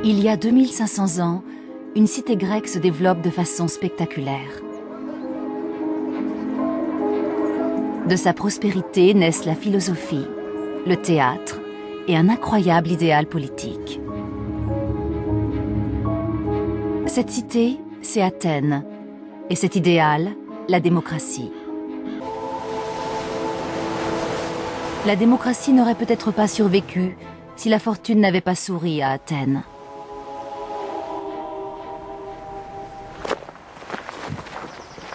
Il y a 2500 ans, une cité grecque se développe de façon spectaculaire. De sa prospérité naissent la philosophie, le théâtre et un incroyable idéal politique. Cette cité, c'est Athènes, et cet idéal, la démocratie. La démocratie n'aurait peut-être pas survécu si la fortune n'avait pas souri à Athènes.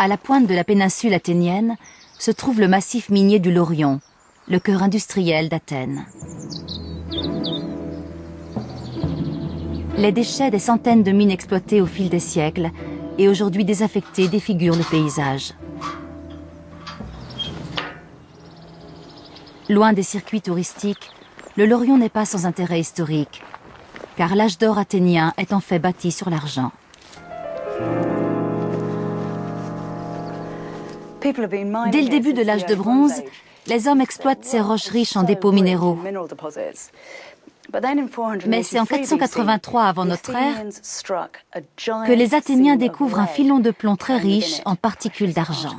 À la pointe de la péninsule athénienne se trouve le massif minier du Laurion, le cœur industriel d'Athènes. Les déchets des centaines de mines exploitées au fil des siècles et aujourd'hui désaffectées défigurent le paysage. Loin des circuits touristiques, le Laurion n'est pas sans intérêt historique, car l'âge d'or athénien est en fait bâti sur l'argent. Dès le début de l'âge de bronze, les hommes exploitent ces roches riches en dépôts minéraux. Mais c'est en 483 avant notre ère que les Athéniens découvrent un filon de plomb très riche en particules d'argent.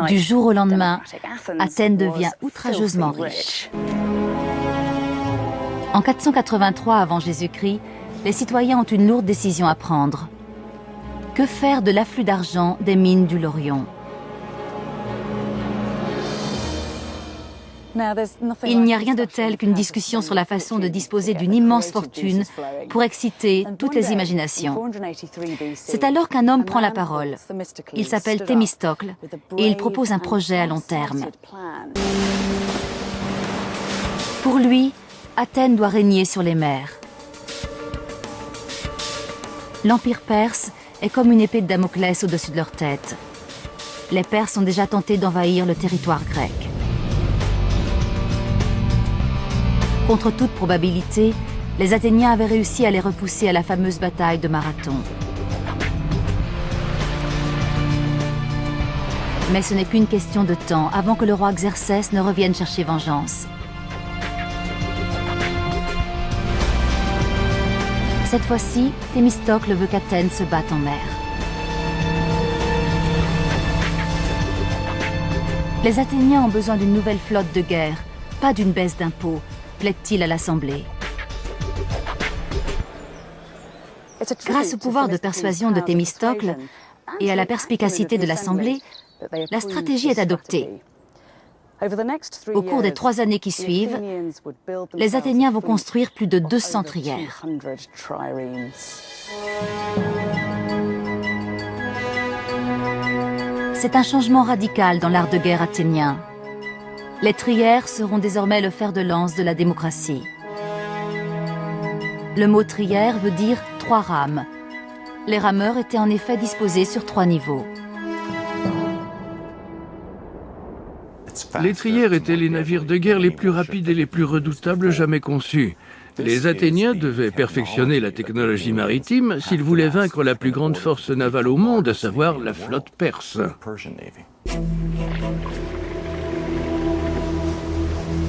Du jour au lendemain, Athènes devient outrageusement riche. En 483 avant Jésus-Christ, les citoyens ont une lourde décision à prendre. Que faire de l'afflux d'argent des mines du Laurion? Il n'y a rien de tel qu'une discussion sur la façon de disposer d'une immense fortune pour exciter toutes les imaginations. C'est alors qu'un homme prend la parole. Il s'appelle Thémistocle et il propose un projet à long terme. Pour lui, Athènes doit régner sur les mers. L'Empire perse est comme une épée de Damoclès au-dessus de leur tête. Les Perses ont déjà tenté d'envahir le territoire grec. Contre toute probabilité, les Athéniens avaient réussi à les repousser à la fameuse bataille de Marathon. Mais ce n'est qu'une question de temps avant que le roi Xerxès ne revienne chercher vengeance. Cette fois-ci, Thémistocle veut qu'Athènes se batte en mer. Les Athéniens ont besoin d'une nouvelle flotte de guerre, pas d'une baisse d'impôts, plaide-t-il à l'Assemblée. Grâce au pouvoir de persuasion de Thémistocle et à la perspicacité de l'Assemblée, la stratégie est adoptée. Au cours des 3 années qui suivent, les Athéniens vont construire plus de 200 trières. C'est un changement radical dans l'art de guerre athénien. Les trières seront désormais le fer de lance de la démocratie. Le mot trière veut dire 3 rames. Les rameurs étaient en effet disposés sur 3 niveaux. Les trières étaient les navires de guerre les plus rapides et les plus redoutables jamais conçus. Les Athéniens devaient perfectionner la technologie maritime s'ils voulaient vaincre la plus grande force navale au monde, à savoir la flotte perse.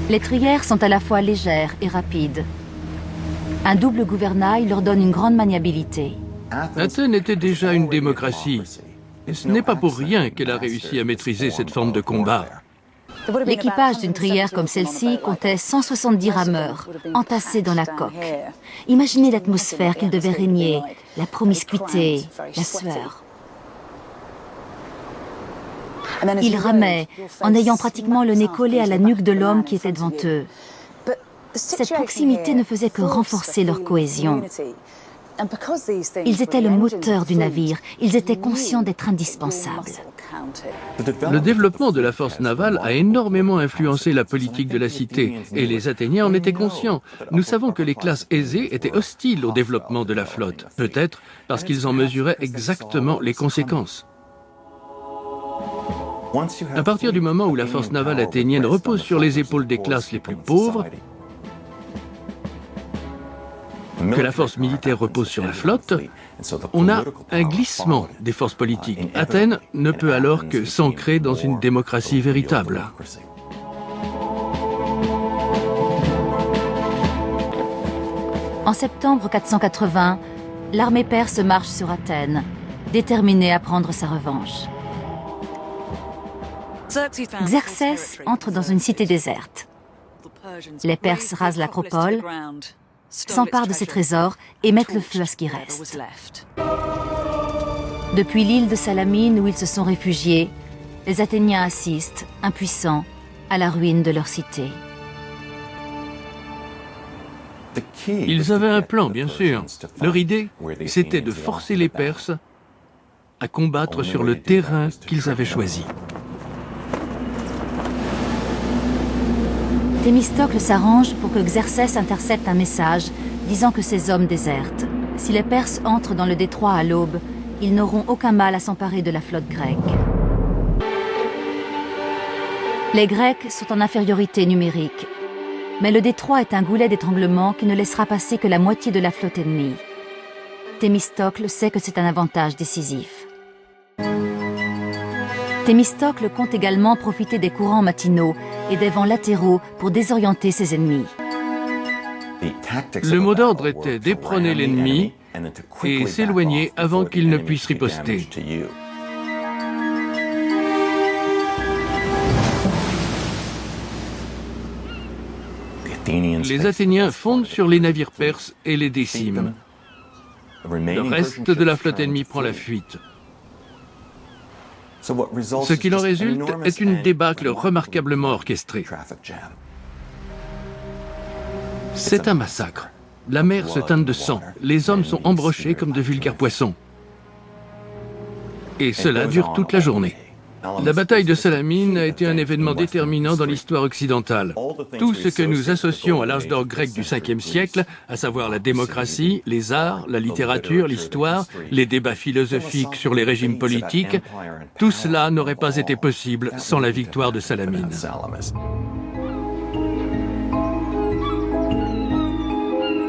Les trières sont à la fois légères et rapides. Un double gouvernail leur donne une grande maniabilité. Athènes était déjà une démocratie. Et ce n'est pas pour rien qu'elle a réussi à maîtriser cette forme de combat. L'équipage d'une trière comme celle-ci comptait 170 rameurs, entassés dans la coque. Imaginez l'atmosphère qu'il devait régner, la promiscuité, la sueur. Ils ramaient, en ayant pratiquement le nez collé à la nuque de l'homme qui était devant eux. Cette proximité ne faisait que renforcer leur cohésion. Ils étaient le moteur du navire, ils étaient conscients d'être indispensables. Le développement de la force navale a énormément influencé la politique de la cité, et les Athéniens en étaient conscients. Nous savons que les classes aisées étaient hostiles au développement de la flotte, peut-être parce qu'ils en mesuraient exactement les conséquences. À partir du moment où la force navale athénienne repose sur les épaules des classes les plus pauvres, que la force militaire repose sur la flotte, on a un glissement des forces politiques. Athènes ne peut alors que s'ancrer dans une démocratie véritable. En septembre 480, l'armée perse marche sur Athènes, déterminée à prendre sa revanche. Xerxès entre dans une cité déserte. Les Perses rasent l'acropole, s'emparent de ses trésors et mettent le feu à ce qui reste. Depuis l'île de Salamine où ils se sont réfugiés, les Athéniens assistent, impuissants, à la ruine de leur cité. Ils avaient un plan, bien sûr. Leur idée, c'était de forcer les Perses à combattre sur le terrain qu'ils avaient choisi. Thémistocle s'arrange pour que Xerxès intercepte un message disant que ses hommes désertent. Si les Perses entrent dans le détroit à l'aube, ils n'auront aucun mal à s'emparer de la flotte grecque. Les Grecs sont en infériorité numérique, mais le détroit est un goulet d'étranglement qui ne laissera passer que la moitié de la flotte ennemie. Thémistocle sait que c'est un avantage décisif. Thémistocle compte également profiter des courants matinaux et des vents latéraux pour désorienter ses ennemis. Le mot d'ordre était d'éperonner l'ennemi et s'éloigner avant qu'il ne puisse riposter. Les Athéniens fondent sur les navires perses et les déciment. Le reste de la flotte ennemie prend la fuite. Ce qu'il en résulte est une débâcle remarquablement orchestrée. C'est un massacre. La mer se teinte de sang. Les hommes sont embrochés comme de vulgaires poissons. Et cela dure toute la journée. La bataille de Salamine a été un événement déterminant dans l'histoire occidentale. Tout ce que nous associons à l'âge d'or grec du 5e siècle, à savoir la démocratie, les arts, la littérature, l'histoire, les débats philosophiques sur les régimes politiques, tout cela n'aurait pas été possible sans la victoire de Salamine.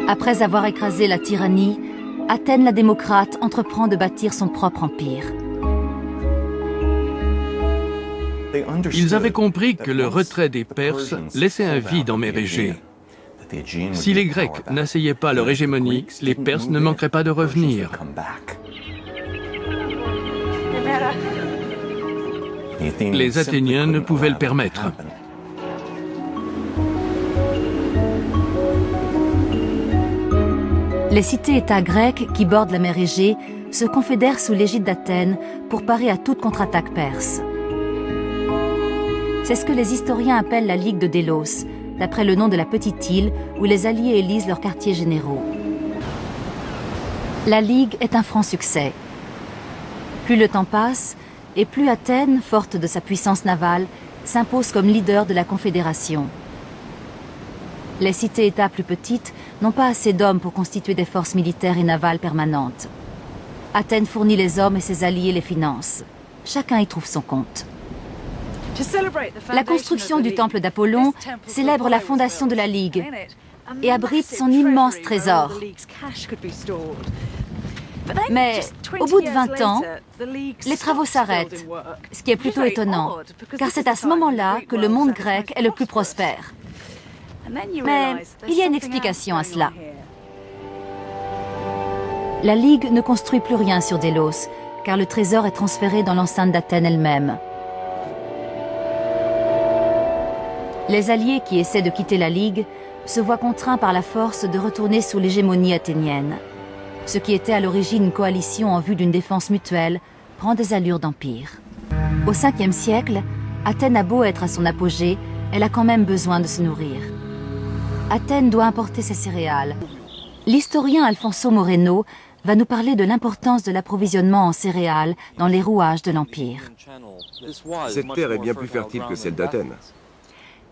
Après avoir écrasé la tyrannie, Athènes la démocrate entreprend de bâtir son propre empire. Ils avaient compris que le retrait des Perses laissait un vide en mer Égée. Si les Grecs n'asseyaient pas leur hégémonie, les Perses ne manqueraient pas de revenir. Les Athéniens ne pouvaient le permettre. Les cités-États grecques qui bordent la mer Égée se confédèrent sous l'égide d'Athènes pour parer à toute contre-attaque perse. C'est ce que les historiens appellent la Ligue de Délos, d'après le nom de la petite île où les alliés élisent leurs quartiers généraux. La Ligue est un franc succès. Plus le temps passe, et plus Athènes, forte de sa puissance navale, s'impose comme leader de la Confédération. Les cités-États plus petites n'ont pas assez d'hommes pour constituer des forces militaires et navales permanentes. Athènes fournit les hommes et ses alliés les finances. Chacun y trouve son compte. La construction du temple d'Apollon célèbre la fondation de la Ligue et abrite son immense trésor. Mais au bout de 20 ans, les travaux s'arrêtent, ce qui est plutôt étonnant, car c'est à ce moment-là que le monde grec est le plus prospère. Mais il y a une explication à cela. La Ligue ne construit plus rien sur Délos, car le trésor est transféré dans l'enceinte d'Athènes elle-même. Les alliés qui essaient de quitter la Ligue se voient contraints par la force de retourner sous l'hégémonie athénienne. Ce qui était à l'origine une coalition en vue d'une défense mutuelle prend des allures d'empire. Au 5e siècle, Athènes a beau être à son apogée, elle a quand même besoin de se nourrir. Athènes doit importer ses céréales. L'historien Alfonso Moreno va nous parler de l'importance de l'approvisionnement en céréales dans les rouages de l'Empire. Cette terre est bien plus fertile que celle d'Athènes.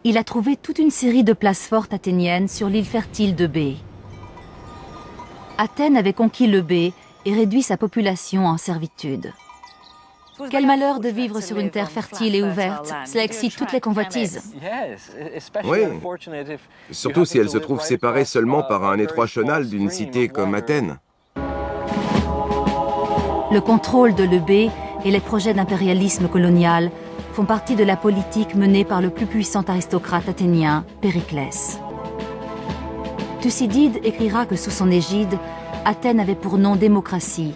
Il a trouvé toute une série de places fortes athéniennes sur l'île fertile de Bé. Athènes avait conquis le Bé et réduit sa population en servitude. Quel malheur de vivre sur une terre fertile et ouverte. Cela excite toutes les convoitises. Oui, surtout si elle se trouve séparée seulement par un étroit chenal d'une cité comme Athènes. Le contrôle de l'Eubée et les projets d'impérialisme colonial font partie de la politique menée par le plus puissant aristocrate athénien, Périclès. Thucydide écrira que sous son égide, Athènes avait pour nom démocratie,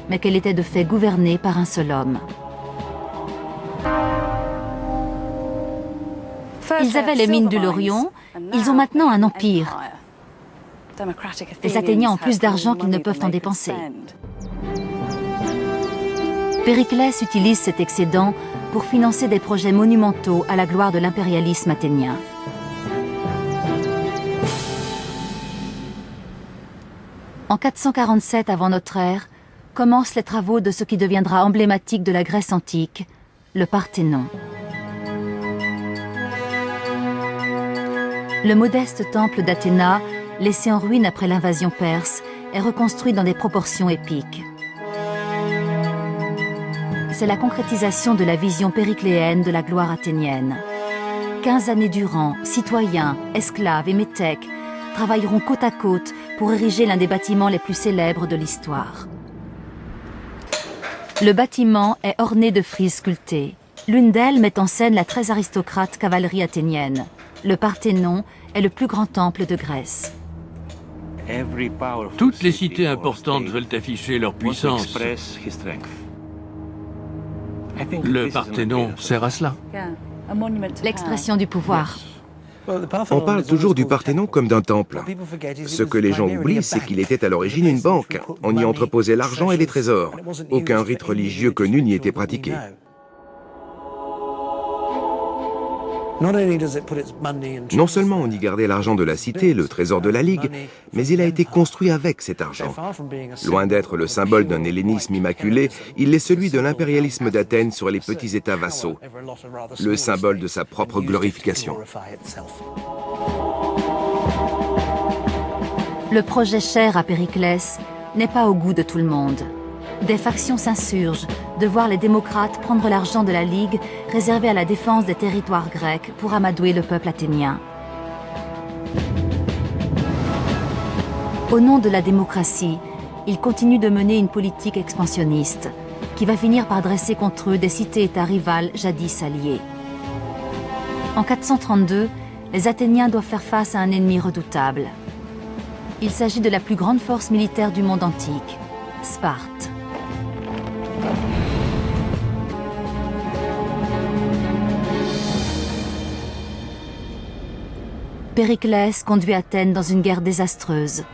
mais qu'elle était de fait gouvernée par un seul homme. Ils avaient les mines du Laurion, ils ont maintenant un empire. Les Athéniens ont plus d'argent qu'ils ne peuvent en dépenser. Périclès utilise cet excédent pour financer des projets monumentaux à la gloire de l'impérialisme athénien. En 447 avant notre ère, commencent les travaux de ce qui deviendra emblématique de la Grèce antique, le Parthénon. Le modeste temple d'Athéna, laissé en ruine après l'invasion perse, est reconstruit dans des proportions épiques. C'est la concrétisation de la vision péricléenne de la gloire athénienne. 15 années durant, citoyens, esclaves et métèques travailleront côte à côte pour ériger l'un des bâtiments les plus célèbres de l'histoire. Le bâtiment est orné de frises sculptées. L'une d'elles met en scène la très aristocrate cavalerie athénienne. Le Parthénon est le plus grand temple de Grèce. Toutes les cités importantes veulent afficher leur puissance. Le Parthénon sert à cela. L'expression du pouvoir. On parle toujours du Parthénon comme d'un temple. Ce que les gens oublient, c'est qu'il était à l'origine une banque. On y entreposait l'argent et les trésors. Aucun rite religieux connu n'y était pratiqué. Non seulement on y gardait l'argent de la cité, le trésor de la Ligue, mais il a été construit avec cet argent. Loin d'être le symbole d'un hellénisme immaculé, il est celui de l'impérialisme d'Athènes sur les petits États vassaux, le symbole de sa propre glorification. Le projet cher à Périclès n'est pas au goût de tout le monde. Des factions s'insurgent de voir les démocrates prendre l'argent de la Ligue réservé à la défense des territoires grecs pour amadouer le peuple athénien. Au nom de la démocratie, ils continuent de mener une politique expansionniste qui va finir par dresser contre eux des cités-États rivales jadis alliées. En 432, les Athéniens doivent faire face à un ennemi redoutable. Il s'agit de la plus grande force militaire du monde antique, Sparte. Périclès conduit Athènes dans une guerre désastreuse.